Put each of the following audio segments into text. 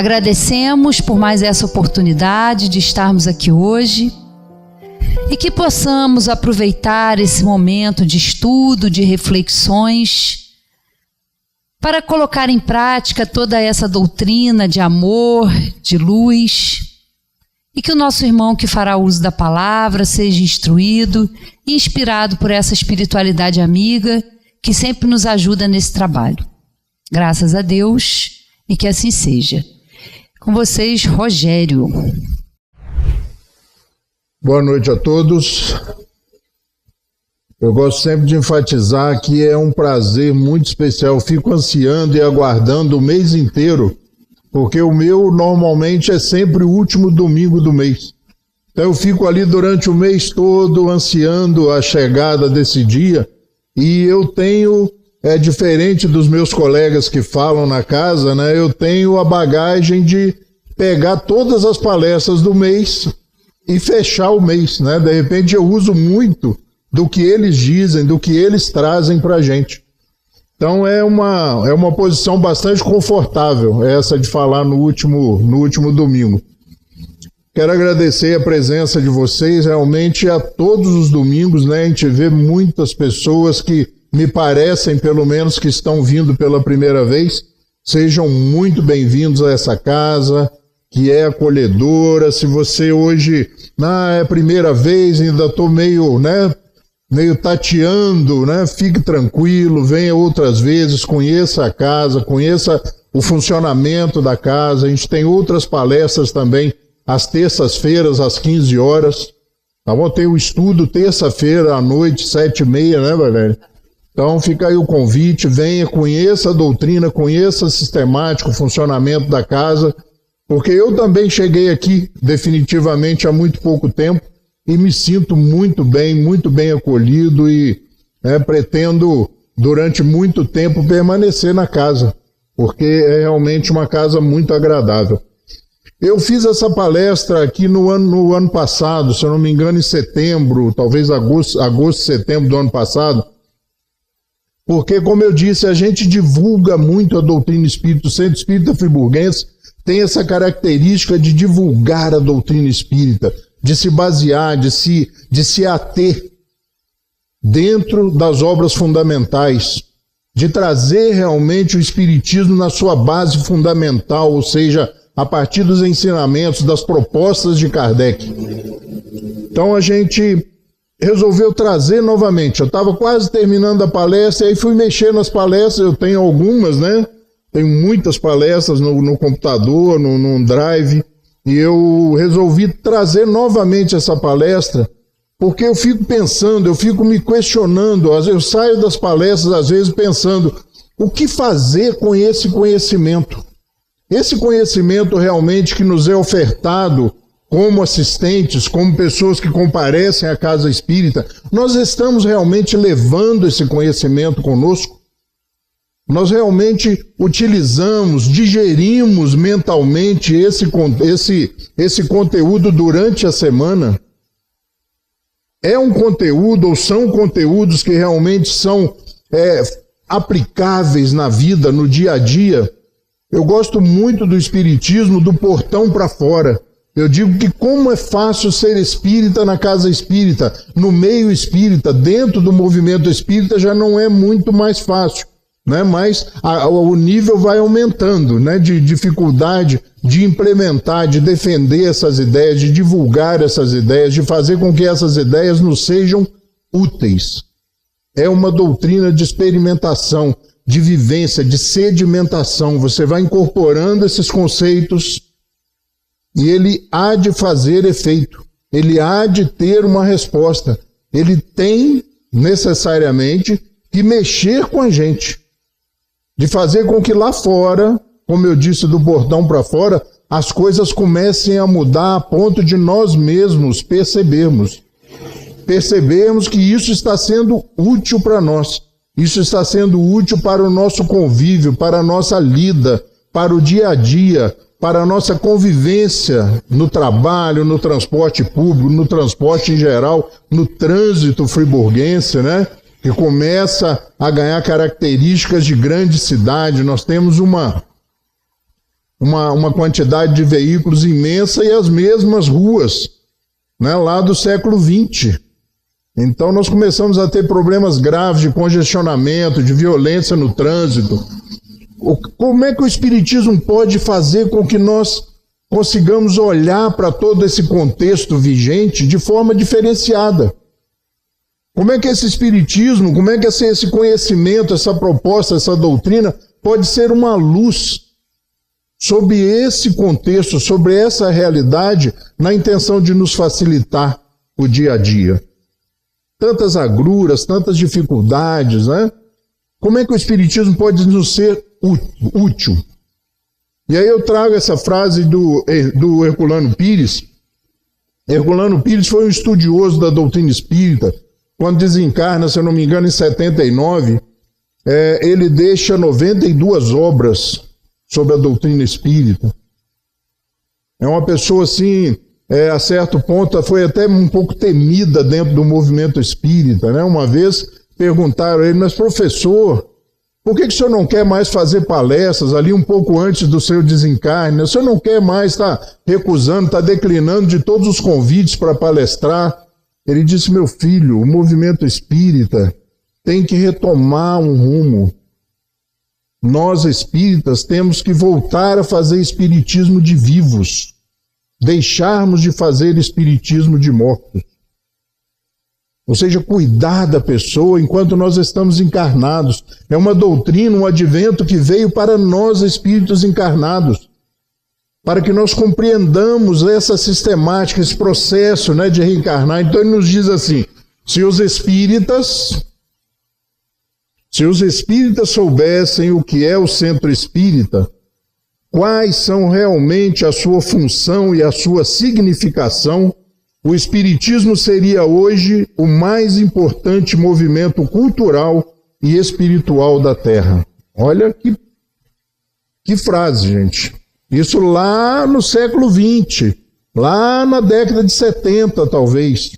Agradecemos por mais essa oportunidade de estarmos aqui hoje e que possamos aproveitar esse momento de estudo, de reflexões, para colocar em prática toda essa doutrina de amor, de luz, e que o nosso irmão que fará uso da palavra seja instruído e inspirado por essa espiritualidade amiga que sempre nos ajuda nesse trabalho. Graças a Deus e que assim seja. Com vocês, Rogério. Boa noite a todos. Eu gosto sempre de enfatizar que é um prazer muito especial. Eu fico ansiando e aguardando o mês inteiro, porque o meu normalmente é sempre o último domingo do mês. Então eu fico ali durante o mês todo ansiando a chegada desse dia, e eu tenho, diferente dos meus colegas que falam na casa, né? Eu tenho a bagagem de pegar todas as palestras do mês e fechar o mês, né? De repente eu uso muito do que eles dizem, do que eles trazem para a gente. Então é uma posição bastante confortável, essa de falar no último domingo. Quero agradecer a presença de vocês, realmente a todos os domingos, né? A gente vê muitas pessoas que me parecem, pelo menos, que estão vindo pela primeira vez. Sejam muito bem-vindos a essa casa, que é acolhedora. Se você hoje, é a primeira vez, ainda estou meio tateando, né? Fique tranquilo, venha outras vezes, conheça a casa, conheça o funcionamento da casa. A gente tem outras palestras também, às terças-feiras, às 15 horas. Tá bom? Tem o estudo terça-feira à noite, 7h30, né, Valéria? Então fica aí o convite, venha, conheça a doutrina, conheça o sistemático, o funcionamento da casa, porque eu também cheguei aqui definitivamente há muito pouco tempo e me sinto muito bem acolhido e pretendo durante muito tempo permanecer na casa, porque é realmente uma casa muito agradável. Eu fiz essa palestra aqui no ano passado, se eu não me engano em setembro, talvez agosto, setembro do ano passado, porque, como eu disse, a gente divulga muito a doutrina espírita. O Centro Espírita Friburguense tem essa característica de divulgar a doutrina espírita, de se basear, de se ater dentro das obras fundamentais, de trazer realmente o espiritismo na sua base fundamental, ou seja, a partir dos ensinamentos, das propostas de Kardec. Então a gente resolveu trazer novamente. Eu estava quase terminando a palestra, e aí fui mexer nas palestras. Eu tenho algumas, né? Tenho muitas palestras no computador, no Drive, e eu resolvi trazer novamente essa palestra, porque eu fico pensando, eu fico me questionando. Eu saio das palestras às vezes pensando, o que fazer com esse conhecimento? Esse conhecimento realmente que nos é ofertado como assistentes, como pessoas que comparecem à casa espírita, nós estamos realmente levando esse conhecimento conosco? Nós realmente utilizamos, digerimos mentalmente esse conteúdo durante a semana? É um conteúdo ou são conteúdos que realmente são aplicáveis na vida, no dia a dia? Eu gosto muito do espiritismo do portão para fora. Eu digo que como é fácil ser espírita na casa espírita, no meio espírita, dentro do movimento espírita já não é muito mais fácil, né? Mas o nível vai aumentando, né? De dificuldade de implementar, de defender essas ideias, de divulgar essas ideias, de fazer com que essas ideias nos sejam úteis. É uma doutrina de experimentação, de vivência, de sedimentação. Você vai incorporando esses conceitos e ele há de fazer efeito, ele há de ter uma resposta. Ele tem necessariamente que mexer com a gente, de fazer com que lá fora, como eu disse, do portão para fora, as coisas comecem a mudar a ponto de nós mesmos percebermos que isso está sendo útil para nós, isso está sendo útil para o nosso convívio, para a nossa lida, para o dia a dia, para a nossa convivência no trabalho, no transporte público, no transporte em geral, no trânsito friburguense, né? Que começa a ganhar características de grande cidade. Nós temos uma uma quantidade de veículos imensa e as mesmas ruas, né, lá do século XX. Então nós começamos a ter problemas graves de congestionamento, de violência no trânsito. Como é que o Espiritismo pode fazer com que nós consigamos olhar para todo esse contexto vigente de forma diferenciada? Como é que esse Espiritismo, como é que esse conhecimento, essa proposta, essa doutrina pode ser uma luz sobre esse contexto, sobre essa realidade, na intenção de nos facilitar o dia a dia? Tantas agruras, tantas dificuldades, né? Como é que o Espiritismo pode nos ser útil? E aí eu trago essa frase do Herculano Pires. Herculano Pires foi um estudioso da doutrina espírita. Quando desencarna, se eu não me engano, em 79, ele deixa 92 obras sobre a doutrina espírita. É uma pessoa assim, a certo ponto, foi até um pouco temida dentro do movimento espírita, né? Uma vez perguntaram a ele, mas professor, por que o senhor não quer mais fazer palestras ali um pouco antes do seu desencarne? O senhor não quer mais estar recusando, estar declinando de todos os convites para palestrar? Ele disse, meu filho, o movimento espírita tem que retomar um rumo. Nós espíritas temos que voltar a fazer espiritismo de vivos, deixarmos de fazer espiritismo de mortos. Ou seja, cuidar da pessoa enquanto nós estamos encarnados. É uma doutrina, um advento que veio para nós espíritos encarnados, para que nós compreendamos essa sistemática, esse processo, né, de reencarnar. Então ele nos diz assim, se os espíritas soubessem o que é o centro espírita, quais são realmente a sua função e a sua significação, o espiritismo seria hoje o mais importante movimento cultural e espiritual da Terra. Olha que frase, gente. Isso lá no século XX, lá na década de 70, talvez.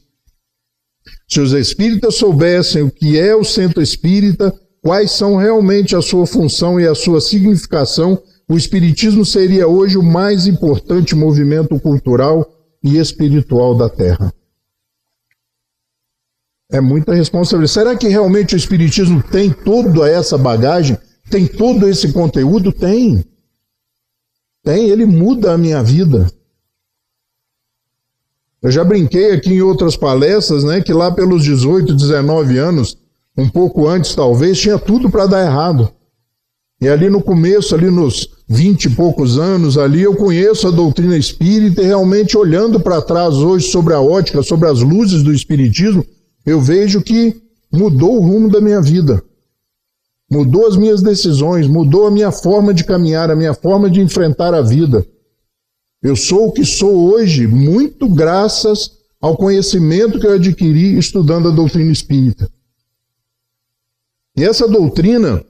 Se os espíritas soubessem o que é o centro espírita, quais são realmente a sua função e a sua significação, o espiritismo seria hoje o mais importante movimento cultural e espiritual da Terra. É muita responsabilidade. Será que realmente o espiritismo tem toda essa bagagem? Tem todo esse conteúdo? Tem. Ele muda a minha vida. Eu já brinquei aqui em outras palestras, né, que lá pelos 18, 19 anos, um pouco antes talvez, tinha tudo para dar errado. E ali no começo, ali nos 20 e poucos anos, ali eu conheço a doutrina espírita e realmente olhando para trás hoje sobre a ótica, sobre as luzes do espiritismo, eu vejo que mudou o rumo da minha vida. Mudou as minhas decisões, mudou a minha forma de caminhar, a minha forma de enfrentar a vida. Eu sou o que sou hoje, muito graças ao conhecimento que eu adquiri estudando a doutrina espírita. E essa doutrina,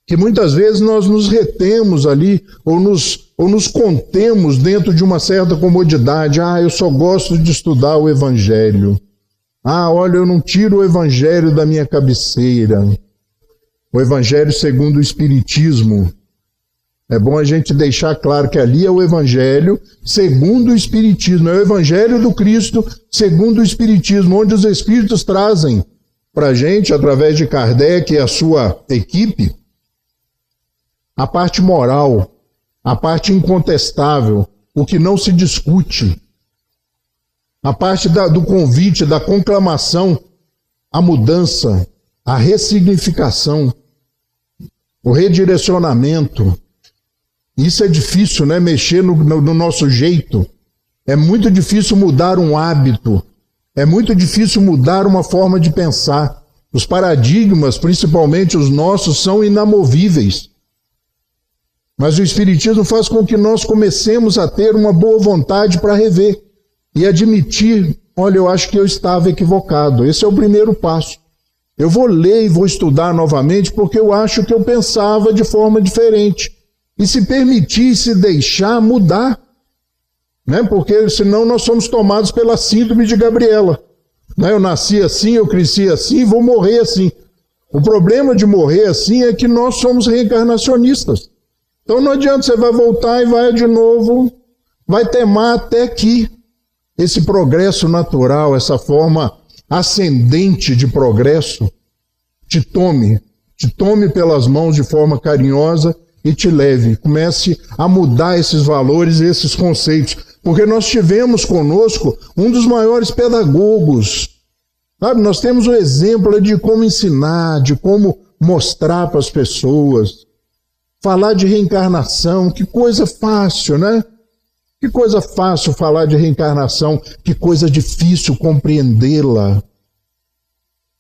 que muitas vezes nós nos retemos ali, ou nos contemos dentro de uma certa comodidade. Eu só gosto de estudar o Evangelho. Olha, eu não tiro o Evangelho da minha cabeceira. O Evangelho segundo o Espiritismo. É bom a gente deixar claro que ali é o Evangelho segundo o Espiritismo. É o Evangelho do Cristo segundo o Espiritismo, onde os Espíritos trazem para a gente, através de Kardec e a sua equipe, a parte moral, a parte incontestável, o que não se discute, a parte do convite, da conclamação, a mudança, a ressignificação, o redirecionamento. Isso é difícil, né? Mexer no nosso jeito. É muito difícil mudar um hábito. É muito difícil mudar uma forma de pensar. Os paradigmas, principalmente os nossos, são inamovíveis. Mas o Espiritismo faz com que nós comecemos a ter uma boa vontade para rever e admitir, olha, eu acho que eu estava equivocado. Esse é o primeiro passo. Eu vou ler e vou estudar novamente porque eu acho que eu pensava de forma diferente. E se permitir, se deixar mudar, né? Porque senão nós somos tomados pela síndrome de Gabriela. Né? Eu nasci assim, eu cresci assim, vou morrer assim. O problema de morrer assim é que nós somos reencarnacionistas. Então não adianta, você vai voltar e vai de novo, vai temar até que esse progresso natural, essa forma ascendente de progresso, te tome pelas mãos de forma carinhosa e te leve. Comece a mudar esses valores e esses conceitos. Porque nós tivemos conosco um dos maiores pedagogos. Sabe? Nós temos o exemplo de como ensinar, de como mostrar para as pessoas. Falar de reencarnação, que coisa fácil, né? Que coisa fácil falar de reencarnação, que coisa difícil compreendê-la,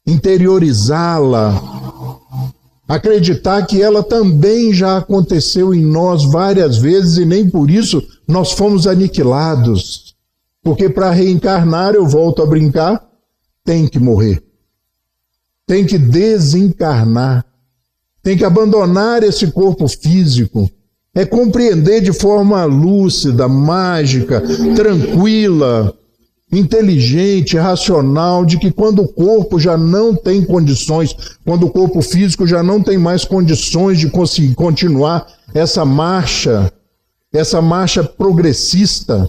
interiorizá-la, acreditar que ela também já aconteceu em nós várias vezes e nem por isso nós fomos aniquilados. Porque para reencarnar, eu volto a brincar, tem que morrer. Tem que desencarnar. Tem que abandonar esse corpo físico. É compreender de forma lúcida, mágica, tranquila, inteligente, racional, de que quando o corpo já não tem condições, quando o corpo físico já não tem mais condições de conseguir continuar essa marcha progressista,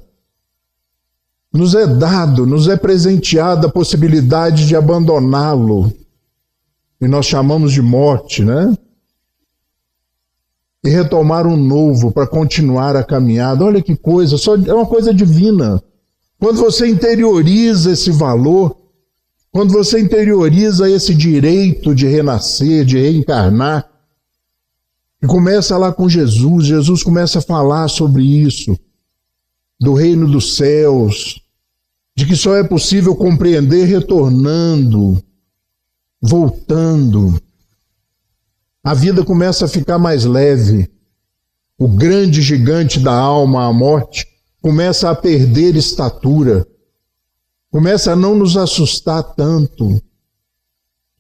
nos é dado, nos é presenteada a possibilidade de abandoná-lo. E nós chamamos de morte, né? E retomar um novo para continuar a caminhada. Olha que coisa, é uma coisa divina. Quando você interioriza esse valor, quando você interioriza esse direito de renascer, de reencarnar, e começa lá com Jesus, Jesus começa a falar sobre isso, do reino dos céus, de que só é possível compreender retornando, voltando. A vida começa a ficar mais leve. O grande gigante da alma, a morte, começa a perder estatura. Começa a não nos assustar tanto.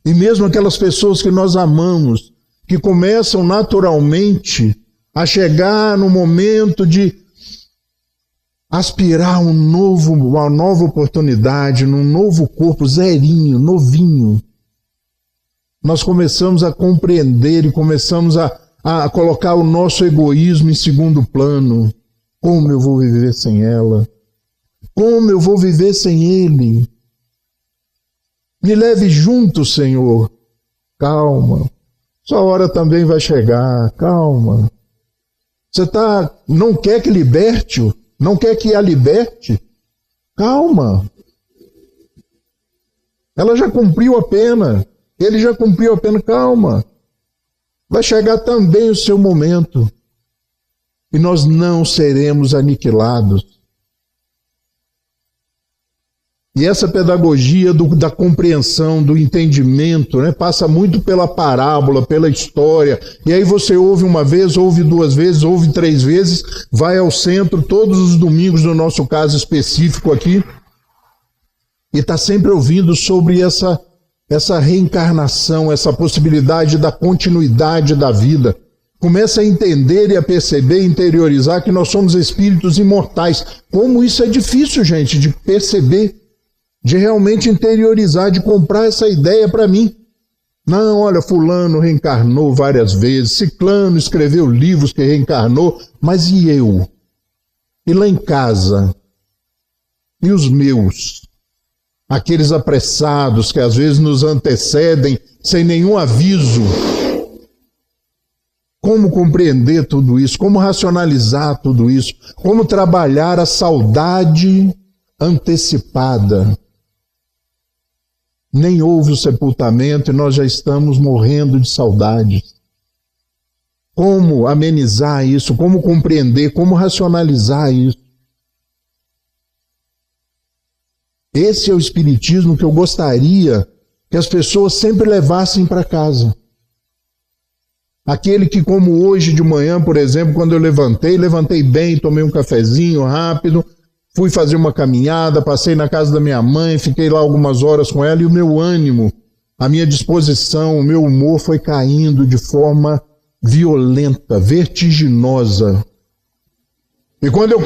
E mesmo aquelas pessoas que nós amamos, que começam naturalmente a chegar no momento de aspirar uma nova oportunidade, num novo corpo, zerinho, novinho, nós começamos a compreender e começamos a colocar o nosso egoísmo em segundo plano. Como eu vou viver sem ela? Como eu vou viver sem ele? Me leve junto, Senhor. Calma. Sua hora também vai chegar. Calma. Você não quer que liberte-o? Não quer que a liberte? Calma. Ela já cumpriu a pena. Ele já cumpriu a pena. Calma. Vai chegar também o seu momento. E nós não seremos aniquilados. E essa pedagogia da compreensão, do entendimento, né, passa muito pela parábola, pela história. E aí você ouve uma vez, ouve duas vezes, ouve três vezes, vai ao centro todos os domingos, no nosso caso específico aqui, e está sempre ouvindo sobre essa reencarnação, essa possibilidade da continuidade da vida. Começa a entender e a perceber, interiorizar que nós somos espíritos imortais. Como isso é difícil, gente, de perceber, de realmente interiorizar, de comprar essa ideia para mim. Não, olha, fulano reencarnou várias vezes, ciclano escreveu livros que reencarnou, mas e eu? E lá em casa? E os meus? Aqueles apressados que às vezes nos antecedem sem nenhum aviso. Como compreender tudo isso? Como racionalizar tudo isso? Como trabalhar a saudade antecipada? Nem houve o sepultamento e nós já estamos morrendo de saudade. Como amenizar isso? Como compreender? Como racionalizar isso? Esse é o espiritismo que eu gostaria que as pessoas sempre levassem para casa. Aquele que, como hoje de manhã, por exemplo, quando eu levantei bem, tomei um cafezinho rápido, fui fazer uma caminhada, passei na casa da minha mãe, fiquei lá algumas horas com ela e o meu ânimo, a minha disposição, o meu humor foi caindo de forma violenta, vertiginosa. E quando eu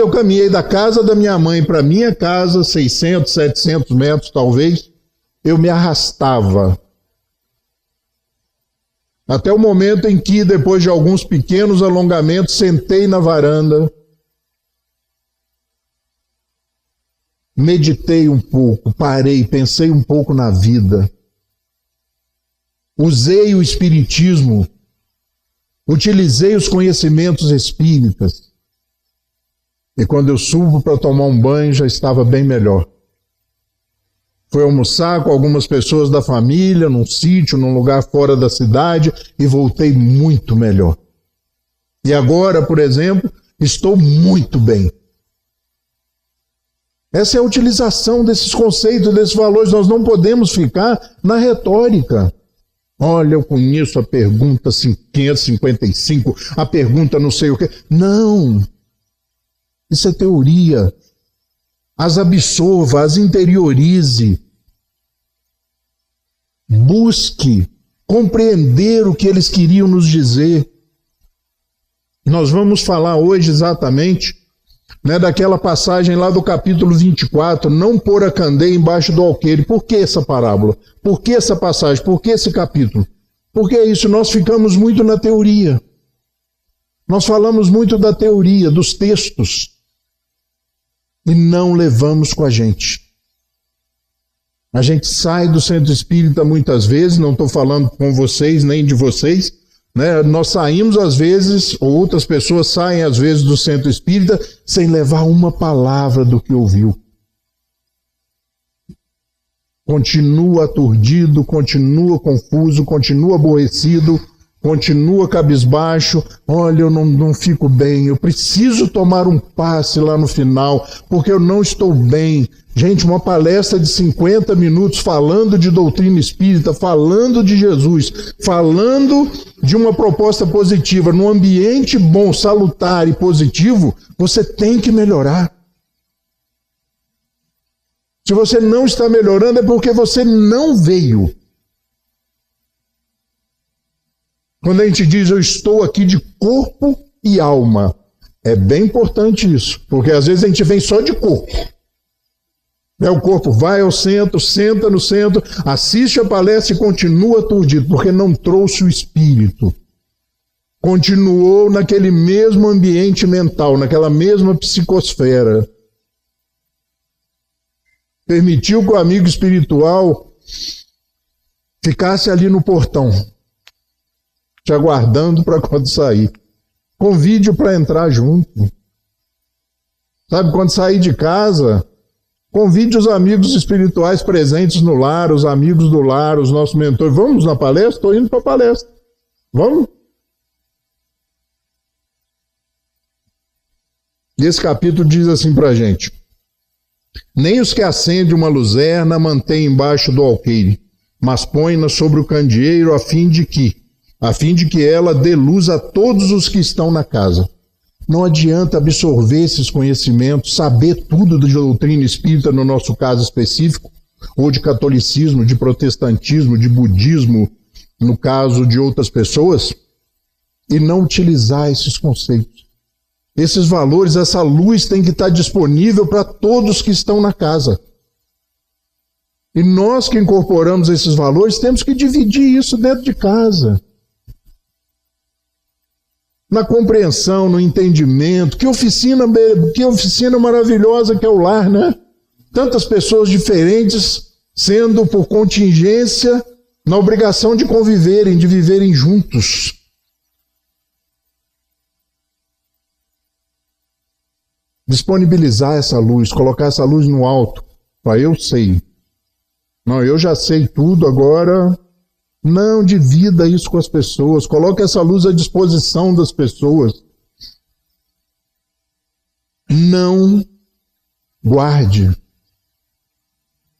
caminhei da casa da minha mãe para minha casa, 600, 700 metros talvez, eu me arrastava. Até o momento em que, depois de alguns pequenos alongamentos, sentei na varanda, meditei um pouco, parei, pensei um pouco na vida. Usei o espiritismo, utilizei os conhecimentos espíritas. E quando eu subo para tomar um banho, já estava bem melhor. Fui almoçar com algumas pessoas da família, num sítio, num lugar fora da cidade, e voltei muito melhor. E agora, por exemplo, estou muito bem. Essa é a utilização desses conceitos, desses valores. Nós não podemos ficar na retórica. Olha, eu conheço a pergunta 555, a pergunta não sei o quê. Não! Isso é teoria. As absorva, as interiorize. Busque compreender o que eles queriam nos dizer. Nós vamos falar hoje exatamente, daquela passagem lá do capítulo 24, não pôr a candeia embaixo do alqueire. Por que essa parábola? Por que essa passagem? Por que esse capítulo? Porque é isso, nós ficamos muito na teoria. Nós falamos muito da teoria, dos textos, e não levamos com a gente. A gente sai do centro espírita muitas vezes, não estou falando com vocês nem de vocês, nós saímos às vezes, ou outras pessoas saem às vezes do centro espírita sem levar uma palavra do que ouviu. Continua aturdido, continua confuso, continua aborrecido, continua cabisbaixo. Olha, eu não fico bem, eu preciso tomar um passe lá no final, porque eu não estou bem. Gente, uma palestra de 50 minutos falando de doutrina espírita, falando de Jesus, falando de uma proposta positiva, num ambiente bom, salutar e positivo, você tem que melhorar. Se você não está melhorando é porque você não veio. Quando a gente diz eu estou aqui de corpo e alma, é bem importante isso, porque às vezes a gente vem só de corpo. O corpo vai ao centro, senta no centro, assiste a palestra e continua aturdido, porque não trouxe o espírito. Continuou naquele mesmo ambiente mental, naquela mesma psicosfera. Permitiu que o amigo espiritual ficasse ali no portão, te aguardando para quando sair. Convide-o para entrar junto. Sabe, quando sair de casa, convide os amigos espirituais presentes no lar, os amigos do lar, os nossos mentores. Vamos na palestra? Estou indo para a palestra. Vamos? E esse capítulo diz assim para a gente: nem os que acendem uma luzerna mantêm embaixo do alqueire, mas põem-na sobre o candeeiro a fim de que ela dê luz a todos os que estão na casa. Não adianta absorver esses conhecimentos, saber tudo da doutrina espírita no nosso caso específico, ou de catolicismo, de protestantismo, de budismo, no caso de outras pessoas, e não utilizar esses conceitos. Esses valores, essa luz tem que estar disponível para todos que estão na casa. E nós que incorporamos esses valores temos que dividir isso dentro de casa. Na compreensão, no entendimento. Que oficina maravilhosa que é o lar, né? Tantas pessoas diferentes sendo por contingência na obrigação de conviverem, de viverem juntos. Disponibilizar essa luz, colocar essa luz no alto. Eu sei. Não, eu já sei tudo, agora não divida isso com as pessoas. Coloque essa luz à disposição das pessoas. Não guarde.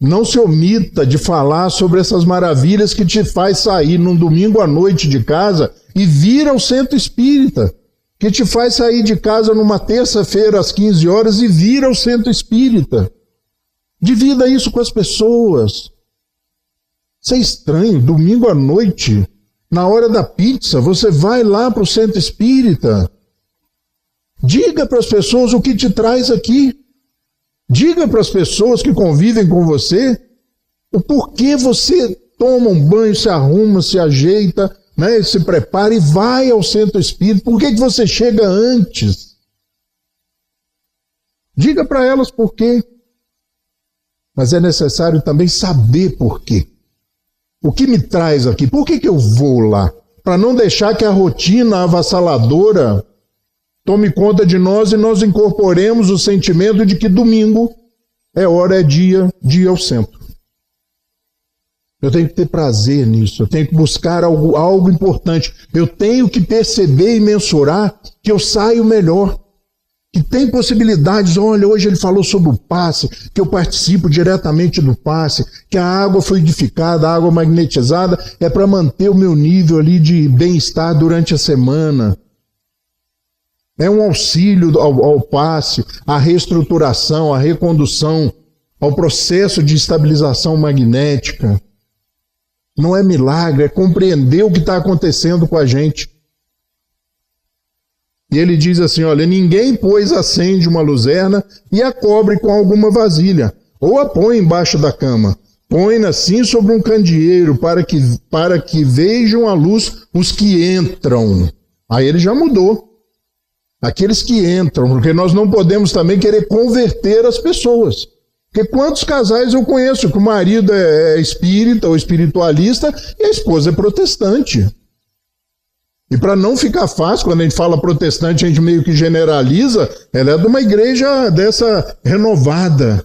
Não se omita de falar sobre essas maravilhas que te faz sair num domingo à noite de casa e vir ao centro espírita. Que te faz sair de casa numa terça-feira às 15 horas e vir ao centro espírita. Divida isso com as pessoas. Isso é estranho, domingo à noite, na hora da pizza, você vai lá para o centro espírita. Diga para as pessoas o que te traz aqui. Diga para as pessoas que convivem com você o porquê você toma um banho, se arruma, se ajeita, né? Se prepara e vai ao centro espírita. Por que você chega antes? Diga para elas por quê. Mas é necessário também saber por quê. O que me traz aqui? Por que eu vou lá? Para não deixar que a rotina avassaladora tome conta de nós e nós incorporemos o sentimento de que domingo é hora, é dia de ir ao centro. Eu tenho que ter prazer nisso, eu tenho que buscar algo importante. Eu tenho que perceber e mensurar que eu saio melhor. Que tem possibilidades, olha, hoje ele falou sobre o passe, que eu participo diretamente do passe, que a água fluidificada, a água magnetizada, é para manter o meu nível ali de bem-estar durante a semana. É um auxílio ao passe, à reestruturação, à recondução, ao processo de estabilização magnética. Não é milagre, é compreender o que está acontecendo com a gente. E ele diz assim, olha, ninguém, pois, acende uma luzerna e a cobre com alguma vasilha, ou a põe embaixo da cama. Põe-na assim sobre um candeeiro, para que vejam a luz os que entram. Aí ele já mudou. Aqueles que entram, porque nós não podemos também querer converter as pessoas. Porque quantos casais eu conheço que o marido é espírita ou espiritualista e a esposa é protestante? E para não ficar fácil, quando a gente fala protestante, a gente meio que generaliza, ela é de uma igreja dessa renovada,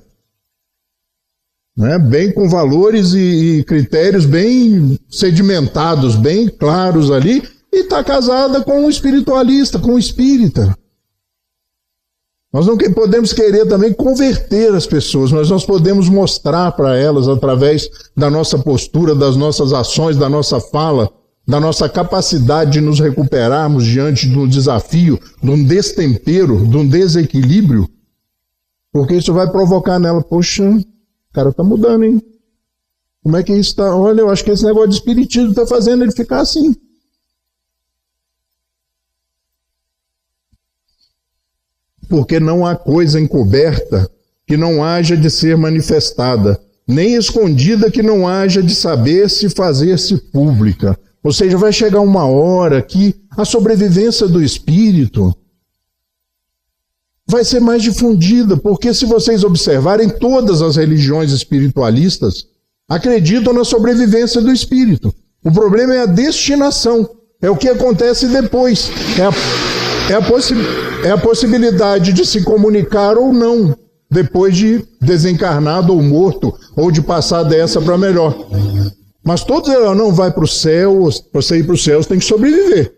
né? Bem com valores e critérios bem sedimentados, bem claros ali, e está casada com um espiritualista, com um espírita. Nós não podemos querer também converter as pessoas, mas nós podemos mostrar para elas, através da nossa postura, das nossas ações, da nossa fala, da nossa capacidade de nos recuperarmos diante de um desafio, de um destempero, de um desequilíbrio, porque isso vai provocar nela, poxa, o cara está mudando, hein? Como é que isso está? Olha, eu acho que esse negócio de espiritismo está fazendo ele ficar assim. Porque não há coisa encoberta que não haja de ser manifestada, nem escondida que não haja de saber-se e fazer-se pública. Ou seja, vai chegar uma hora que a sobrevivência do espírito vai ser mais difundida, porque se vocês observarem, todas as religiões espiritualistas acreditam na sobrevivência do espírito. O problema é a destinação, é o que acontece depois, é a possibilidade de se comunicar ou não, depois de desencarnado ou morto, ou de passar dessa para melhor. Mas todos eles não vai para o céu, para você ir para o céu você tem que sobreviver.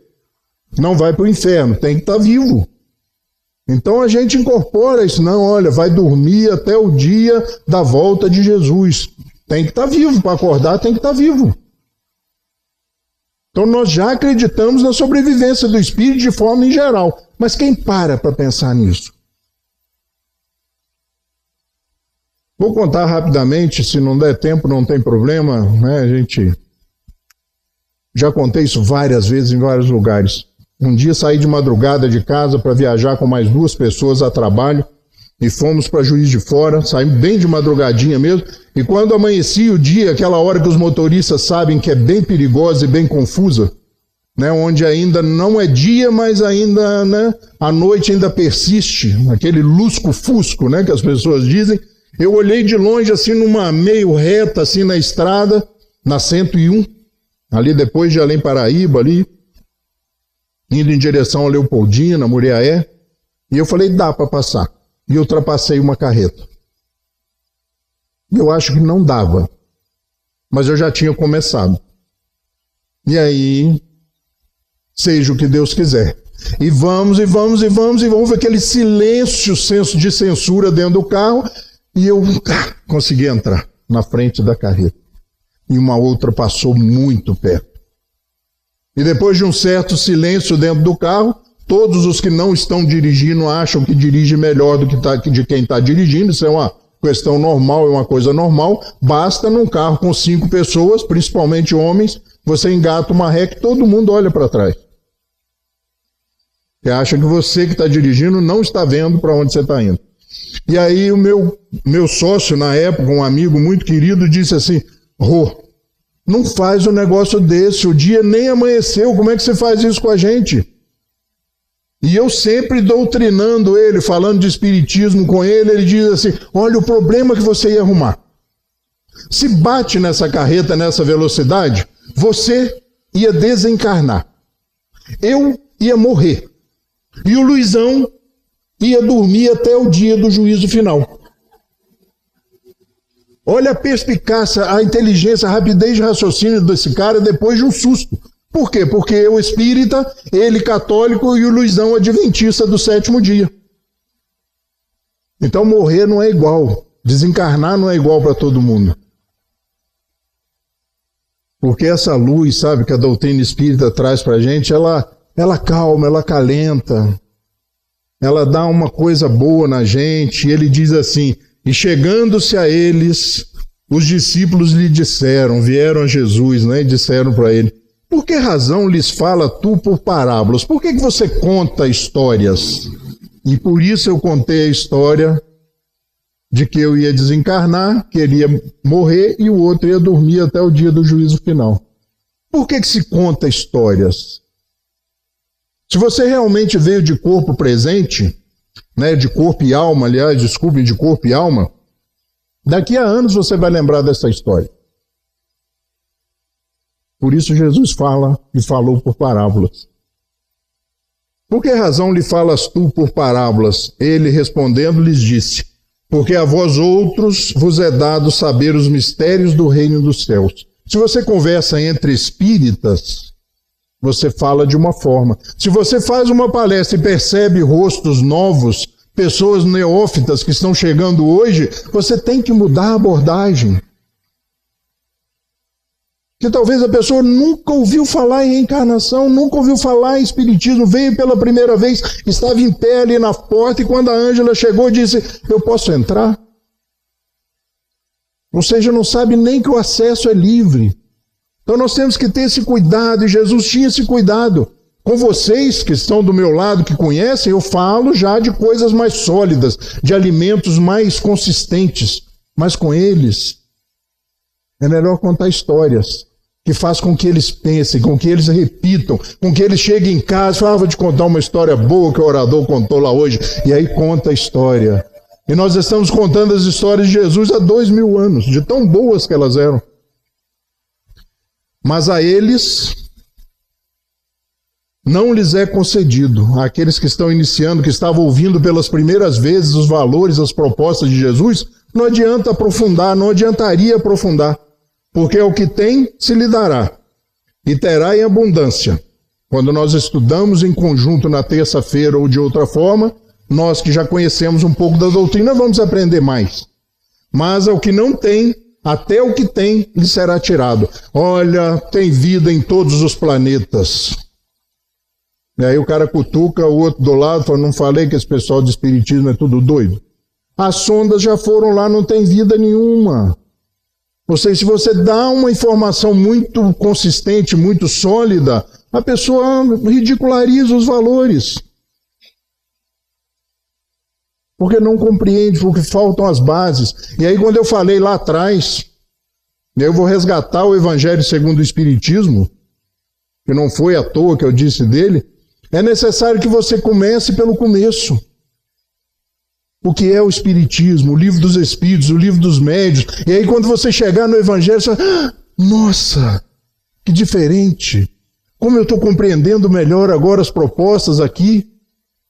Não vai para o inferno, tem que estar vivo. Então a gente incorpora isso, não, olha, vai dormir até o dia da volta de Jesus. Tem que estar vivo, para acordar tem que estar vivo. Então nós já acreditamos na sobrevivência do espírito de forma em geral. Mas quem para pensar nisso? Vou contar rapidamente, se não der tempo não tem problema, né? A gente já contei isso várias vezes em vários lugares. Um dia saí de madrugada de casa para viajar com mais 2 pessoas a trabalho e fomos para Juiz de Fora, saímos bem de madrugadinha mesmo, e quando amanhecia o dia, aquela hora que os motoristas sabem que é bem perigosa e bem confusa, né? Onde ainda não é dia, mas ainda, né, a noite ainda persiste, aquele lusco-fusco, né, que as pessoas dizem. Eu olhei de longe, assim, numa meio reta, assim, na estrada, na 101, ali depois de Além Paraíba, ali, indo em direção a Leopoldina, Muriaé, e eu falei, dá para passar. E eu ultrapassei uma carreta. Eu acho que não dava, mas eu já tinha começado. E aí, seja o que Deus quiser. E vamos, aquele silêncio, senso de censura dentro do carro, e eu consegui entrar na frente da carreta. E uma outra passou muito perto. E depois de um certo silêncio dentro do carro, todos os que não estão dirigindo acham que dirige melhor do que de quem está dirigindo. Isso é uma questão normal, é uma coisa normal. Basta num carro com 5 pessoas, principalmente homens, você engata uma ré que todo mundo olha para trás. Você acha que você que está dirigindo não está vendo para onde você está indo. E aí o meu sócio na época, um amigo muito querido, disse assim, Rô, Não faz um negócio desse, o dia nem amanheceu, como é que você faz isso com a gente? E eu sempre doutrinando ele, falando de espiritismo com ele, ele diz assim, olha o problema que você ia arrumar. Se bate nessa carreta, nessa velocidade, você ia desencarnar. Eu ia morrer. E o Luizão ia dormir até o dia do juízo final. Olha a perspicácia, a inteligência, a rapidez de raciocínio desse cara depois de um susto. Por quê? Porque eu espírita, ele católico e o Luizão adventista do 7º dia. Então morrer não é igual, desencarnar não é igual para todo mundo. Porque essa luz, sabe, que a doutrina espírita traz para a gente, ela calma, ela acalenta, ela dá uma coisa boa na gente. E ele diz assim, e chegando-se a eles, os discípulos lhe disseram, vieram a Jesus, né, e disseram para ele, por que razão lhes fala tu por parábolas? Por que você conta histórias? E por isso eu contei a história de que eu ia desencarnar, que ele ia morrer e o outro ia dormir até o dia do juízo final. Por que se conta histórias? Se você realmente veio de corpo presente, né, de corpo e alma, aliás, desculpem, de corpo e alma, daqui a anos você vai lembrar dessa história. Por isso Jesus fala e falou por parábolas. Por que razão lhe falas tu por parábolas? Ele respondendo lhes disse, porque a vós outros vos é dado saber os mistérios do reino dos céus. Se você conversa entre espíritas, você fala de uma forma. Se você faz uma palestra e percebe rostos novos, pessoas neófitas que estão chegando hoje, você tem que mudar a abordagem. Que talvez a pessoa nunca ouviu falar em reencarnação, nunca ouviu falar em espiritismo, veio pela primeira vez, estava em pé ali na porta e quando a Ângela chegou disse, eu posso entrar? Ou seja, não sabe nem que o acesso é livre. Então nós temos que ter esse cuidado, e Jesus tinha esse cuidado. Com vocês que estão do meu lado, que conhecem, eu falo já de coisas mais sólidas, de alimentos mais consistentes, mas com eles é melhor contar histórias que faz com que eles pensem, com que eles repitam, com que eles cheguem em casa e falem, vou te contar uma história boa que o orador contou lá hoje, e aí conta a história. E nós estamos contando as histórias de Jesus há 2000 anos, de tão boas que elas eram. Mas a eles não lhes é concedido, àqueles que estão iniciando, que estavam ouvindo pelas primeiras vezes os valores, as propostas de Jesus, não adianta aprofundar, não adiantaria aprofundar. Porque o que tem, se lhe dará, e terá em abundância. Quando nós estudamos em conjunto na terça-feira ou de outra forma, nós que já conhecemos um pouco da doutrina, vamos aprender mais. Mas ao que não tem, até o que tem, lhe será tirado. Olha, tem vida em todos os planetas. E aí o cara cutuca o outro do lado, fala, não falei que esse pessoal de espiritismo é tudo doido? As sondas já foram lá, não tem vida nenhuma. Ou seja, se você dá uma informação muito consistente, muito sólida, a pessoa ridiculariza os valores. Porque não compreende, porque faltam as bases. E aí quando eu falei lá atrás, eu vou resgatar o Evangelho segundo o Espiritismo, que não foi à toa que eu disse dele, é necessário que você comece pelo começo. O que é o Espiritismo, o livro dos Espíritos, o livro dos Médiuns. E aí quando você chegar no Evangelho, você fala, nossa, que diferente. Como eu estou compreendendo melhor agora as propostas aqui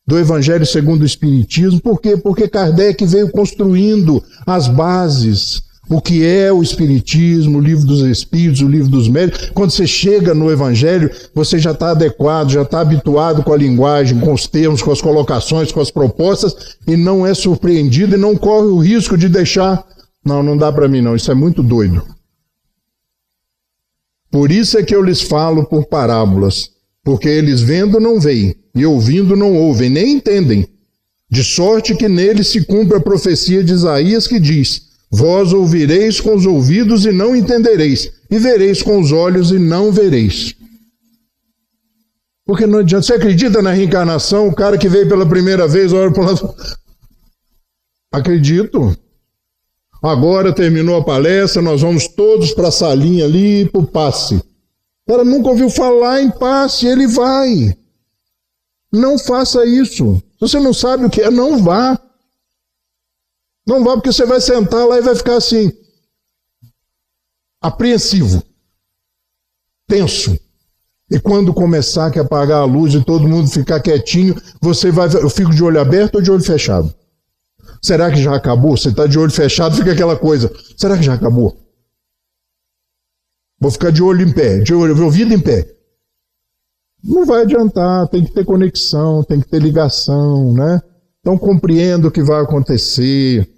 do Evangelho segundo o Espiritismo. Por quê? Porque Kardec veio construindo as bases. O que é o Espiritismo, o livro dos Espíritos, o livro dos Médiuns. Quando você chega no Evangelho, você já está adequado, já está habituado com a linguagem, com os termos, com as colocações, com as propostas, e não é surpreendido e não corre o risco de deixar, não dá para mim não, isso é muito doido. Por isso é que eu lhes falo por parábolas, porque eles vendo não veem, e ouvindo não ouvem, nem entendem, de sorte que neles se cumpre a profecia de Isaías que diz, vós ouvireis com os ouvidos e não entendereis, e vereis com os olhos e não vereis. Porque não adianta. Você acredita na reencarnação? O cara que veio pela primeira vez olha para o lado. Acredito. agora terminou a palestra, nós vamos todos para a salinha ali para o passe. O cara nunca ouviu falar em passe, ele vai. Não faça isso. Se você não sabe o que é, não vá. Não vá, porque você vai sentar lá e vai ficar assim, apreensivo, tenso. E quando começar a apagar a luz e todo mundo ficar quietinho, eu fico de olho aberto ou de olho fechado? Será que já acabou? Você está de olho fechado, fica aquela coisa. Será que já acabou? Vou ficar de olho em pé, de ouvido em pé. Não vai adiantar, tem que ter conexão, tem que ter ligação, né? Então compreenda o que vai acontecer.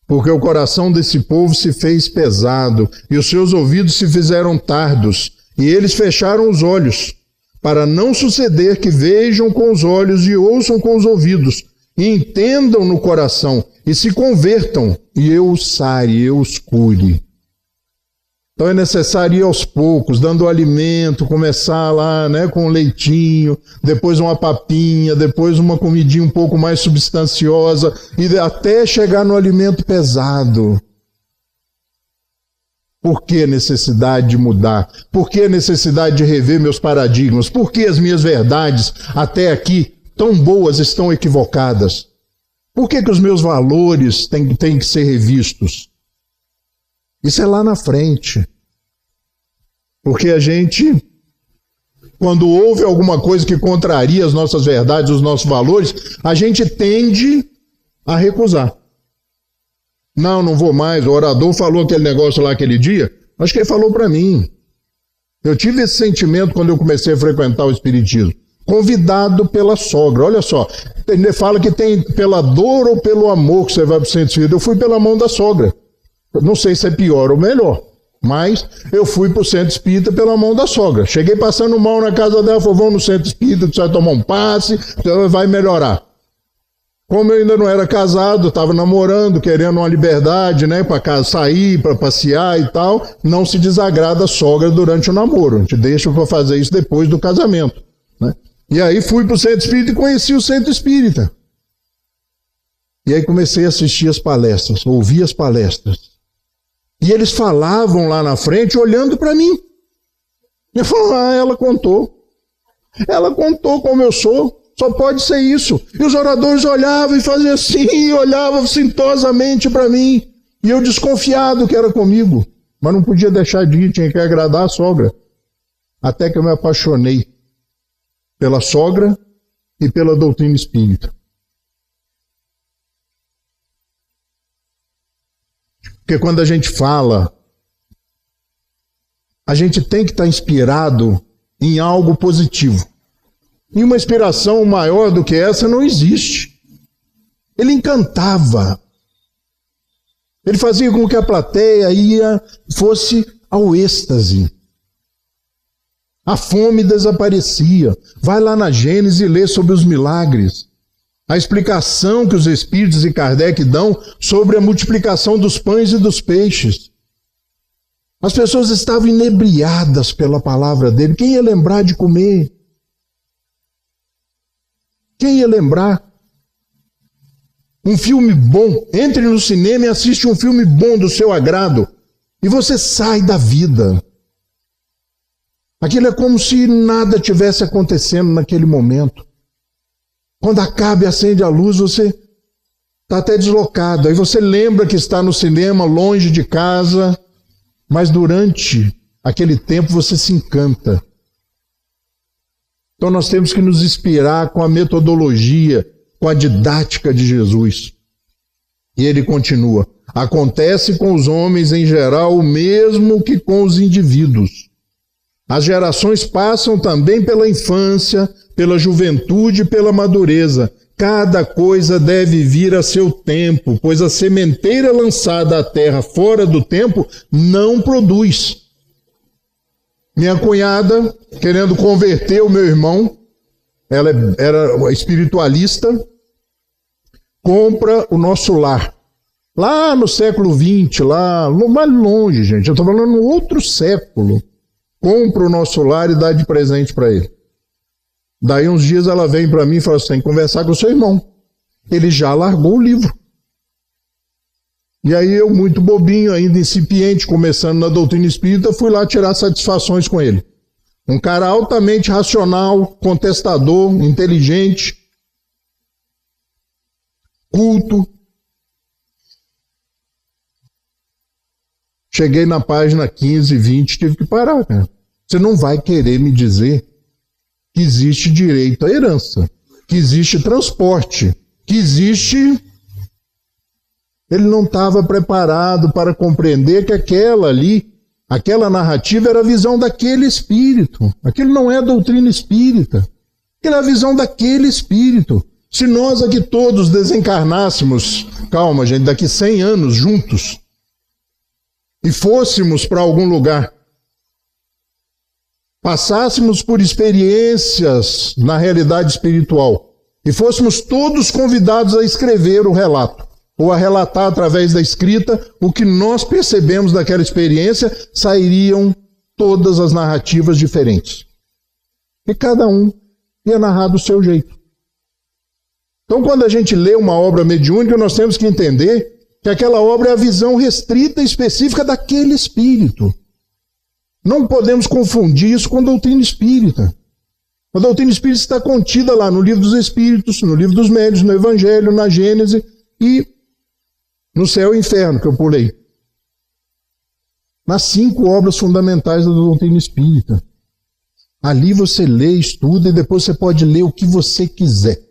Porque o coração desse povo se fez pesado, e os seus ouvidos se fizeram tardos, e eles fecharam os olhos, para não suceder que vejam com os olhos e ouçam com os ouvidos, e entendam no coração, e se convertam, e eu os sare, eu os cure. Então é necessário ir aos poucos, dando alimento, começar lá, né, com um leitinho, depois uma papinha, depois uma comidinha um pouco mais substanciosa, e até chegar no alimento pesado. Por que a necessidade de mudar? Por que a necessidade de rever meus paradigmas? Por que as minhas verdades até aqui tão boas estão equivocadas? Por que os meus valores têm que ser revistos? Isso é lá na frente. Porque a gente, quando ouve alguma coisa que contraria as nossas verdades, os nossos valores, a gente tende a recusar. Não vou mais. O orador falou aquele negócio lá aquele dia, acho que ele falou para mim. Eu tive esse sentimento quando eu comecei a frequentar o Espiritismo. Convidado pela sogra. Olha só, ele fala que tem pela dor ou pelo amor que você vai para o centro espírita. Eu fui pela mão da sogra. Não sei se é pior ou melhor, mas eu fui para o centro espírita pela mão da sogra. Cheguei passando mal na casa dela, falou, vamos no centro espírita, você vai tomar um passe, vai melhorar. Como eu ainda não era casado, estava namorando, querendo uma liberdade, né, para sair, para passear e tal, não se desagrada a sogra durante o namoro. A gente deixa para fazer isso depois do casamento, né? E aí fui para o centro espírita e conheci o centro espírita. E aí comecei a assistir as palestras, ouvir as palestras. E eles falavam lá na frente, olhando para mim. Eu falava, ela contou. Ela contou como eu sou. Só pode ser isso. E os oradores olhavam e faziam assim, olhavam sintosamente para mim. E eu desconfiado que era comigo. Mas não podia deixar de ir, tinha que agradar a sogra. Até que eu me apaixonei pela sogra e pela doutrina espírita. Porque quando a gente fala, a gente tem que estar inspirado em algo positivo. E uma inspiração maior do que essa não existe. Ele encantava. Ele fazia com que a plateia fosse ao êxtase. A fome desaparecia. Vai lá na Gênesis e lê sobre os milagres. A explicação que os Espíritos e Kardec dão sobre a multiplicação dos pães e dos peixes. As pessoas estavam inebriadas pela palavra dele. Quem ia lembrar de comer? Quem ia lembrar? Um filme bom. Entre no cinema e assiste um filme bom do seu agrado. E você sai da vida. Aquilo é como se nada tivesse acontecendo naquele momento. Quando acaba e acende a luz, você está até deslocado. Aí você lembra que está no cinema, longe de casa, mas durante aquele tempo você se encanta. Então nós temos que nos inspirar com a metodologia, com a didática de Jesus. E ele continua, acontece com os homens em geral o mesmo que com os indivíduos. As gerações passam também pela infância, pela juventude e pela madureza. Cada coisa deve vir a seu tempo, pois a sementeira lançada à terra fora do tempo não produz. Minha cunhada, querendo converter o meu irmão, ela era espiritualista, compra o nosso lar. Lá no século XX, lá mais longe, gente, eu estou falando no outro século. Compra o nosso lar e dá de presente para ele. Daí uns dias ela vem para mim e fala assim, tem que conversar com o seu irmão. Ele já largou o livro. E aí eu, muito bobinho, ainda incipiente, começando na doutrina espírita, fui lá tirar satisfações com ele. Um cara altamente racional, contestador, inteligente, culto. Cheguei na página 15, 20, tive que parar, cara. Você não vai querer me dizer que existe direito à herança, que existe transporte, que existe... Ele não estava preparado para compreender que aquela narrativa era a visão daquele espírito. Aquilo não é a doutrina espírita. Aquilo é a visão daquele espírito. Se nós aqui todos desencarnássemos, calma gente, daqui 100 anos juntos, e fôssemos para algum lugar, passássemos por experiências na realidade espiritual, e fôssemos todos convidados a escrever o relato, ou a relatar através da escrita o que nós percebemos daquela experiência, sairiam todas as narrativas diferentes. E cada um ia narrar do seu jeito. Então, quando a gente lê uma obra mediúnica, nós temos que entender que aquela obra é a visão restrita e específica daquele espírito. Não podemos confundir isso com a doutrina espírita. A doutrina espírita está contida lá no Livro dos Espíritos, no Livro dos Médiuns, no Evangelho, na Gênese e no Céu e Inferno, que eu pulei. Nas 5 obras fundamentais da doutrina espírita. Ali você lê, estuda e depois você pode ler o que você quiser.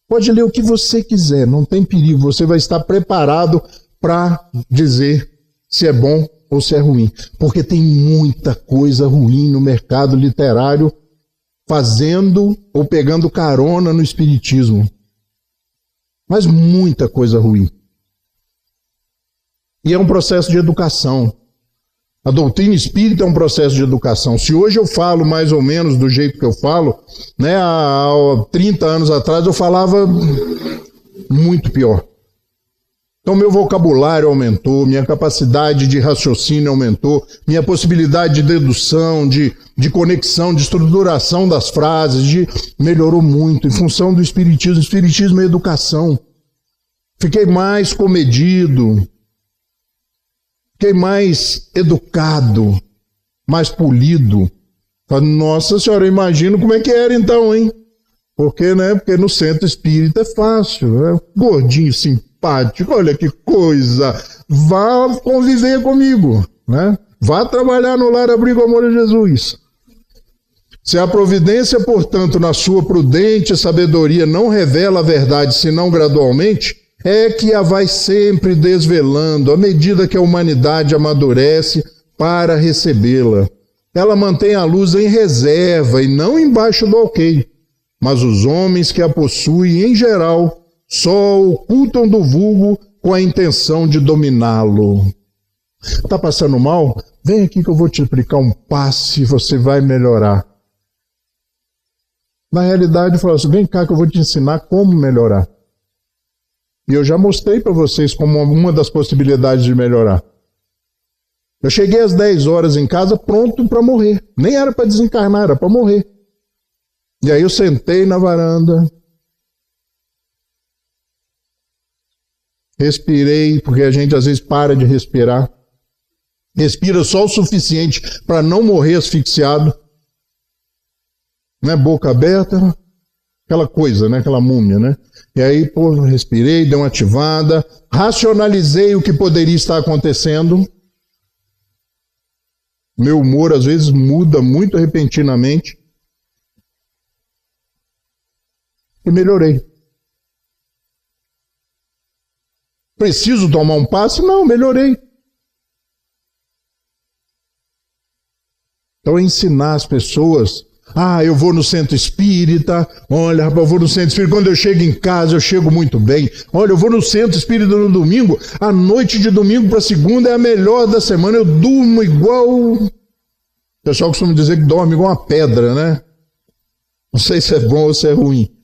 Pode ler o que você quiser, não tem perigo. Você vai estar preparado para dizer se é bom ou se é ruim. Porque tem muita coisa ruim no mercado literário fazendo ou pegando carona no espiritismo. Mas muita coisa ruim. E é um processo de educação. A doutrina espírita é um processo de educação. Se hoje eu falo mais ou menos do jeito que eu falo, né, há 30 anos atrás eu falava muito pior. Então meu vocabulário aumentou, minha capacidade de raciocínio aumentou, minha possibilidade de dedução, de conexão, de estruturação das frases, melhorou muito em função do espiritismo. O espiritismo é educação. Fiquei mais comedido. Fiquei mais educado, mais polido. Nossa senhora, eu imagino como é que era então, hein? Porque no centro espírita é fácil, é gordinho, simpático, olha que coisa. Vá conviver comigo, né? Vá trabalhar no Lar Abrigo Amor a Jesus. Se a providência, portanto, na sua prudente sabedoria não revela a verdade, senão gradualmente, é que a vai sempre desvelando à medida que a humanidade amadurece para recebê-la. Ela mantém a luz em reserva e não embaixo do alqueire, mas os homens que a possuem, em geral, só ocultam do vulgo com a intenção de dominá-lo. Está passando mal? Vem aqui que eu vou te aplicar um passe e você vai melhorar. Na realidade, eu falo assim, vem cá que eu vou te ensinar como melhorar. E eu já mostrei para vocês como uma das possibilidades de melhorar. Eu cheguei às 10 horas em casa pronto para morrer. Nem era para desencarnar, era para morrer. E aí eu sentei na varanda. Respirei, porque a gente às vezes para de respirar. Respira só o suficiente para não morrer asfixiado. Né? Boca aberta. Aquela coisa, né? Aquela múmia, né? E aí, respirei, dei uma ativada, racionalizei o que poderia estar acontecendo. Meu humor, às vezes, muda muito repentinamente. E melhorei. Preciso tomar um passe? Não, melhorei. Então, ensinar as pessoas... eu vou no centro espírita, olha, rapaz, eu vou no centro espírita, quando eu chego em casa eu chego muito bem. Olha, eu vou no centro espírita no domingo, a noite de domingo para segunda é a melhor da semana, eu durmo igual... O pessoal costuma dizer que dorme igual uma pedra, né? Não sei se é bom ou se é ruim.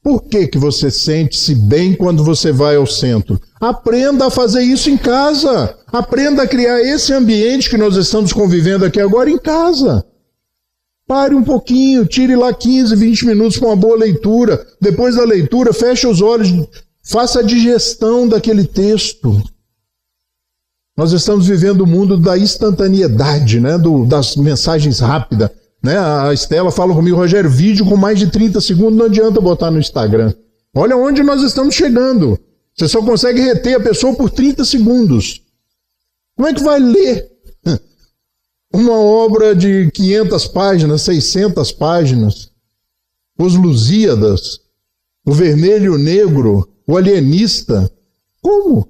Por que você sente-se bem quando você vai ao centro? Aprenda a fazer isso em casa. Aprenda a criar esse ambiente que nós estamos convivendo aqui agora em casa. Pare um pouquinho, tire lá 15, 20 minutos para uma boa leitura. Depois da leitura, feche os olhos, Faça a digestão daquele texto. Nós estamos vivendo o mundo da instantaneidade, né? Das mensagens rápidas. Né? A Estela fala comigo, Rogério, vídeo com mais de 30 segundos não adianta botar no Instagram. Olha onde nós estamos chegando. Você só consegue reter a pessoa por 30 segundos. Como é que vai ler uma obra de 500 páginas, 600 páginas? Os Lusíadas, o Vermelho e o Negro, o Alienista. Como?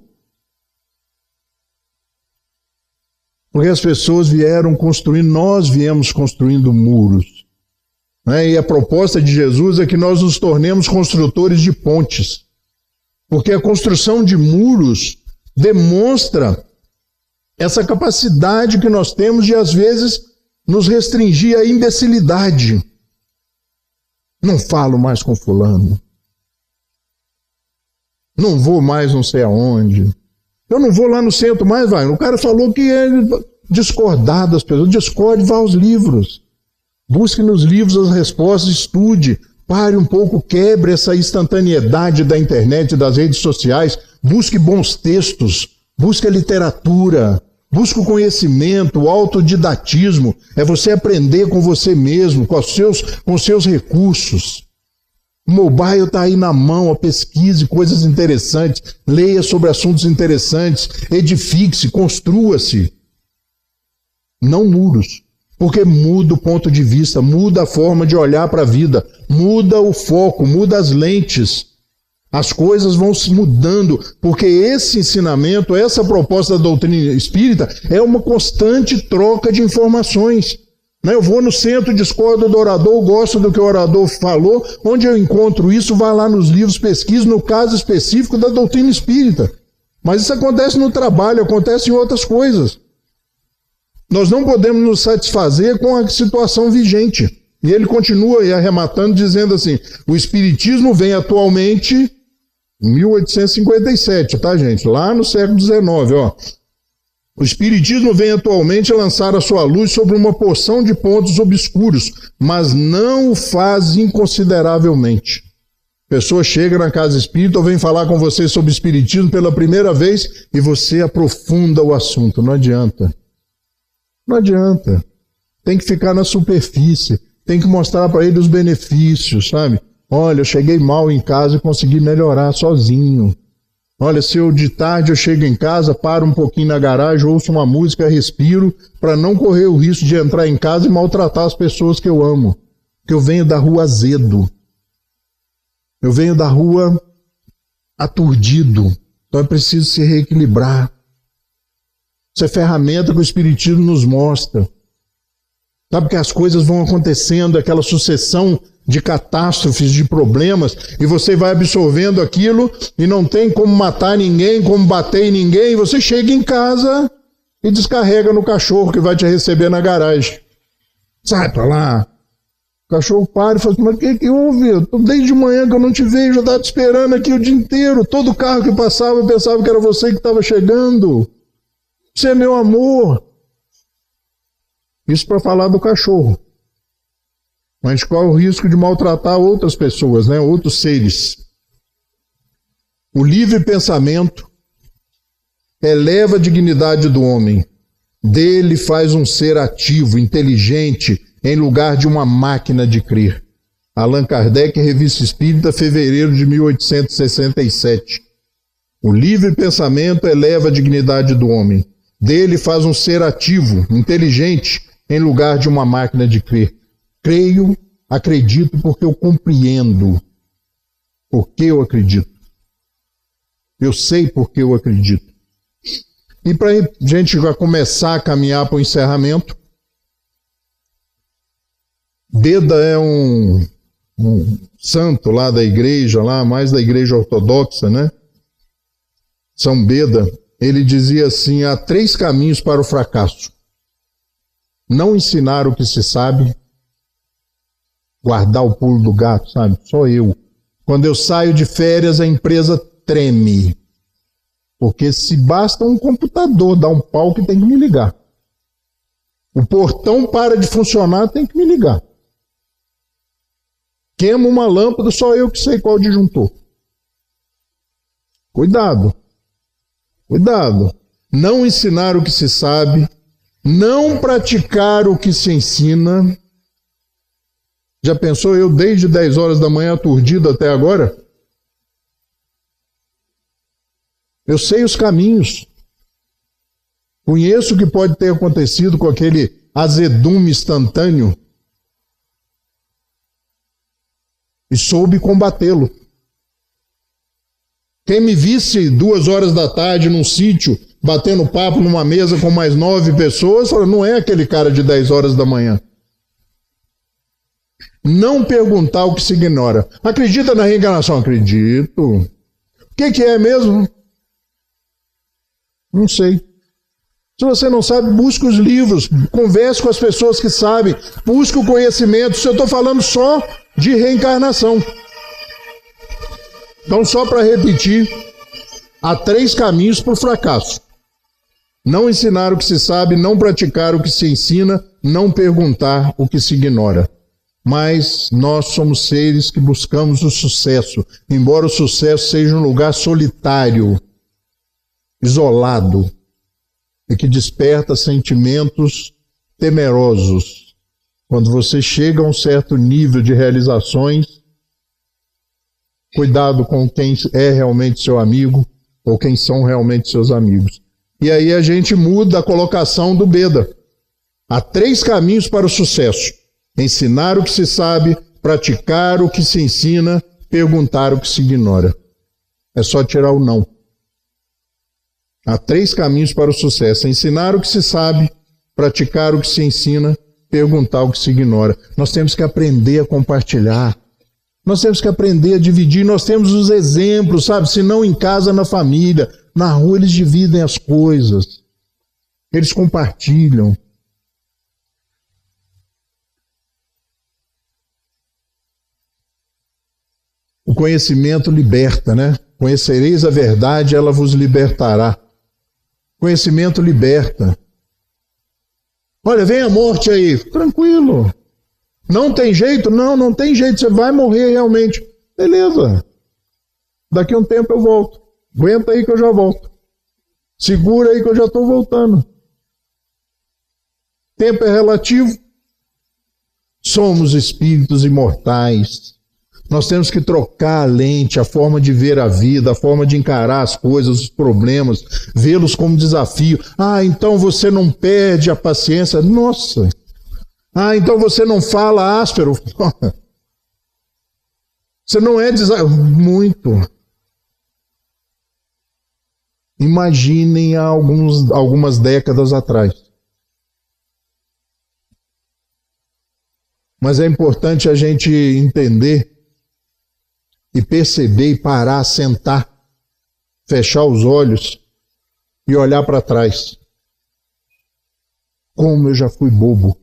Porque as pessoas vieram construindo, nós viemos construindo muros. Né? E a proposta de Jesus é que nós nos tornemos construtores de pontes. Porque a construção de muros demonstra essa capacidade que nós temos de, às vezes, nos restringir à imbecilidade. Não falo mais com fulano. Não vou mais não sei aonde. Eu não vou lá no centro mais, vai. O cara falou que é discordar das pessoas. Discorde, vá aos livros. Busque nos livros as respostas, estude. Pare um pouco, quebre essa instantaneidade da internet, das redes sociais. Busque bons textos. Busque a literatura. Busque o conhecimento, o autodidatismo. É você aprender com você mesmo, com os seus recursos. O mobile está aí na mão, pesquise coisas interessantes, leia sobre assuntos interessantes, edifique-se, construa-se. Não muros, porque muda o ponto de vista, muda a forma de olhar para a vida, muda o foco, muda as lentes. As coisas vão se mudando, porque esse ensinamento, essa proposta da doutrina espírita é uma constante troca de informações. Eu vou no centro, discordo do orador, gosto do que o orador falou, onde eu encontro isso, vá lá nos livros, pesquiso no caso específico da doutrina espírita. Mas isso acontece no trabalho, acontece em outras coisas. Nós não podemos nos satisfazer com a situação vigente. E ele continua arrematando, dizendo assim, o espiritismo vem atualmente, em 1857, tá gente? Lá no século XIX, ó. O espiritismo vem atualmente a lançar a sua luz sobre uma porção de pontos obscuros, mas não o faz inconsideravelmente. A pessoa chega na casa espírita ou vem falar com você sobre espiritismo pela primeira vez e você aprofunda o assunto. Não adianta. Não adianta. Tem que ficar na superfície. Tem que mostrar para ele os benefícios, sabe? Olha, eu cheguei mal em casa e consegui melhorar sozinho. Olha, se eu de tarde eu chego em casa, paro um pouquinho na garagem, ouço uma música, respiro, para não correr o risco de entrar em casa e maltratar as pessoas que eu amo. Porque eu venho da rua azedo. Eu venho da rua aturdido. Então é preciso se reequilibrar. Isso é ferramenta que o Espiritismo nos mostra. Sabe que as coisas vão acontecendo, aquela sucessão de catástrofes, de problemas, e você vai absorvendo aquilo e não tem como matar ninguém, como bater em ninguém, e você chega em casa e descarrega no cachorro que vai te receber na garagem. Sai pra lá. O cachorro para e fala, mas o que houve? Desde manhã que eu não te vejo, eu estava te esperando aqui o dia inteiro. Todo carro que passava eu pensava que era você que estava chegando. Você é meu amor. Isso para falar do cachorro. Mas qual é o risco de maltratar outras pessoas, né? Outros seres? O livre pensamento eleva a dignidade do homem. Dele faz um ser ativo, inteligente, em lugar de uma máquina de crer. Allan Kardec, Revista Espírita, fevereiro de 1867. O livre pensamento eleva a dignidade do homem. Dele faz um ser ativo, inteligente, em lugar de uma máquina de crer. Creio, acredito porque eu compreendo. Porque eu acredito. Eu sei porque eu acredito. E para a gente já começar a caminhar para o encerramento, Beda é um santo lá da igreja, lá mais da igreja ortodoxa, né? São Beda, ele dizia assim, há 3 caminhos para o fracasso. Não ensinar o que se sabe, guardar o pulo do gato, sabe? Só eu. Quando eu saio de férias, a empresa treme. Porque se basta um computador dar um pau que tem que me ligar. O portão para de funcionar, tem que me ligar. Queima uma lâmpada, só eu que sei qual disjuntor. Cuidado. Cuidado. Não ensinar o que se sabe, não praticar o que se ensina. Já pensou eu desde 10 horas da manhã aturdido até agora? Eu sei os caminhos. Conheço o que pode ter acontecido com aquele azedume instantâneo. E soube combatê-lo. Quem me visse 2 horas da tarde num sítio, batendo papo numa mesa com mais 9 pessoas, fala, não é aquele cara de 10 horas da manhã. Não perguntar o que se ignora. Acredita na reencarnação? Acredito. O que é mesmo? Não sei. Se você não sabe, busque os livros, converse com as pessoas que sabem, busque o conhecimento. Se eu estou falando só de reencarnação. Então, só para repetir, há 3 caminhos para o fracasso. Não ensinar o que se sabe, não praticar o que se ensina, não perguntar o que se ignora. Mas nós somos seres que buscamos o sucesso, embora o sucesso seja um lugar solitário, isolado, e que desperta sentimentos temerosos. Quando você chega a um certo nível de realizações, cuidado com quem é realmente seu amigo ou quem são realmente seus amigos. E aí a gente muda a colocação do Beda. Há 3 caminhos para o sucesso: ensinar o que se sabe, praticar o que se ensina, perguntar o que se ignora. É só tirar o não. Há 3 caminhos para o sucesso: ensinar o que se sabe, praticar o que se ensina, perguntar o que se ignora. Nós temos que aprender a compartilhar. Nós temos que aprender a dividir. Nós temos os exemplos, sabe? Se não em casa, na família. Na rua eles dividem as coisas. Eles compartilham. O conhecimento liberta, né? Conhecereis a verdade, ela vos libertará. Conhecimento liberta. Olha, vem a morte aí. Tranquilo. Não tem jeito? Não, não tem jeito. Você vai morrer realmente. Beleza. Daqui a um tempo eu volto. Aguenta aí que eu já volto. Segura aí que eu já estou voltando. Tempo é relativo. Somos espíritos imortais. Nós temos que trocar a lente, a forma de ver a vida, a forma de encarar as coisas, os problemas, vê-los como desafio. Ah, então você não perde a paciência. Nossa! Ah, então você não fala áspero. Você não é muito. Imaginem há algumas décadas atrás. Mas é importante a gente entender e perceber e parar, sentar, fechar os olhos e olhar para trás. Como eu já fui bobo.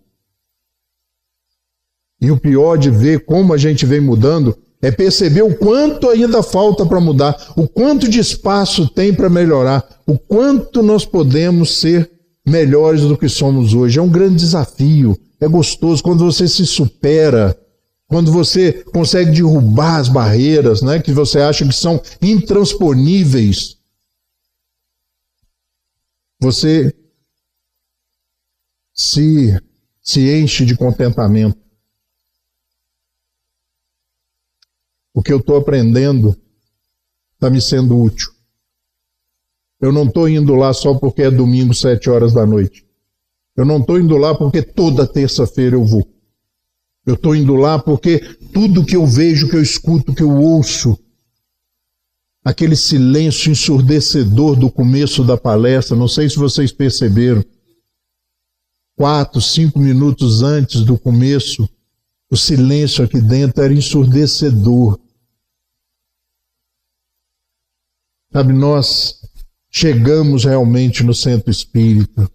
E o pior de ver como a gente vem mudando é perceber o quanto ainda falta para mudar, o quanto de espaço tem para melhorar, o quanto nós podemos ser melhores do que somos hoje. É um grande desafio, é gostoso quando você se supera, quando você consegue derrubar as barreiras, né, que você acha que são intransponíveis. Você se enche de contentamento. O que eu estou aprendendo está me sendo útil. Eu não estou indo lá só porque é domingo, 7 horas da noite. Eu não estou indo lá porque toda terça-feira eu vou. Eu estou indo lá porque tudo que eu vejo, que eu escuto, que eu ouço, aquele silêncio ensurdecedor do começo da palestra, não sei se vocês perceberam, 4, 5 minutos antes do começo, o silêncio aqui dentro era ensurdecedor. Sabe, nós chegamos realmente no centro espírita.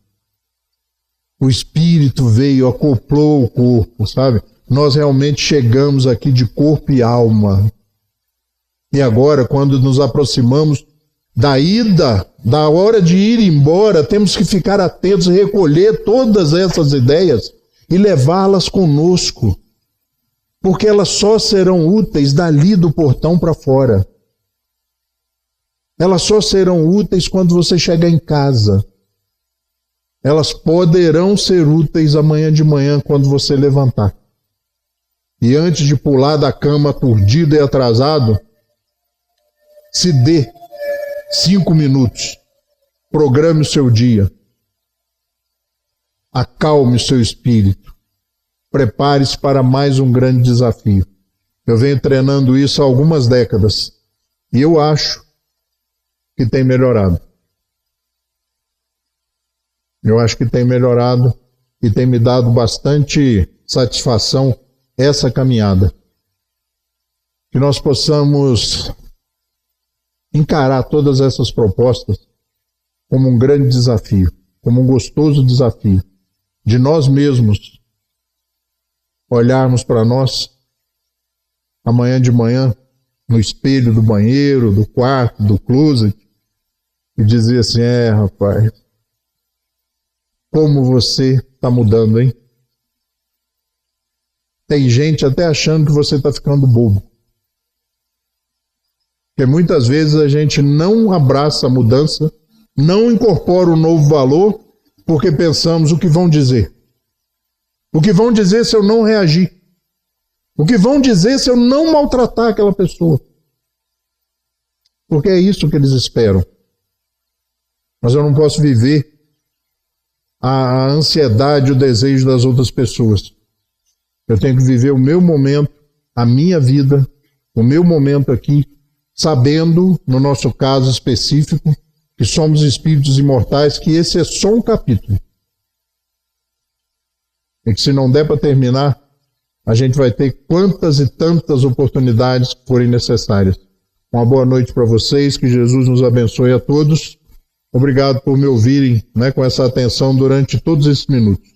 O espírito veio, acoplou o corpo, sabe? Nós realmente chegamos aqui de corpo e alma. E agora, quando nos aproximamos da ida, da hora de ir embora, temos que ficar atentos, recolher todas essas ideias e levá-las conosco. Porque elas só serão úteis dali do portão para fora. Elas só serão úteis quando você chegar em casa. Elas poderão ser úteis amanhã de manhã quando você levantar. E antes de pular da cama aturdido e atrasado, se dê 5 minutos. Programe o seu dia. Acalme o seu espírito. Prepare-se para mais um grande desafio. Eu venho treinando isso há algumas décadas. E eu acho que tem melhorado. Eu acho que tem melhorado e tem me dado bastante satisfação essa caminhada. Que nós possamos encarar todas essas propostas como um grande desafio, como um gostoso desafio, de nós mesmos olharmos para nós amanhã de manhã no espelho do banheiro, do quarto, do closet e dizer assim: rapaz, como você está mudando, hein? Tem gente até achando que você está ficando bobo. Porque muitas vezes a gente não abraça a mudança, não incorpora um novo valor, porque pensamos o que vão dizer. O que vão dizer se eu não reagir? O que vão dizer se eu não maltratar aquela pessoa? Porque é isso que eles esperam. Mas eu não posso viver a ansiedade, o desejo das outras pessoas. Eu tenho que viver o meu momento, a minha vida, o meu momento aqui, sabendo, no nosso caso específico, que somos espíritos imortais, que esse é só um capítulo. E que se não der para terminar, a gente vai ter quantas e tantas oportunidades forem necessárias. Uma boa noite para vocês, que Jesus nos abençoe a todos. Obrigado por me ouvirem, com essa atenção durante todos esses minutos.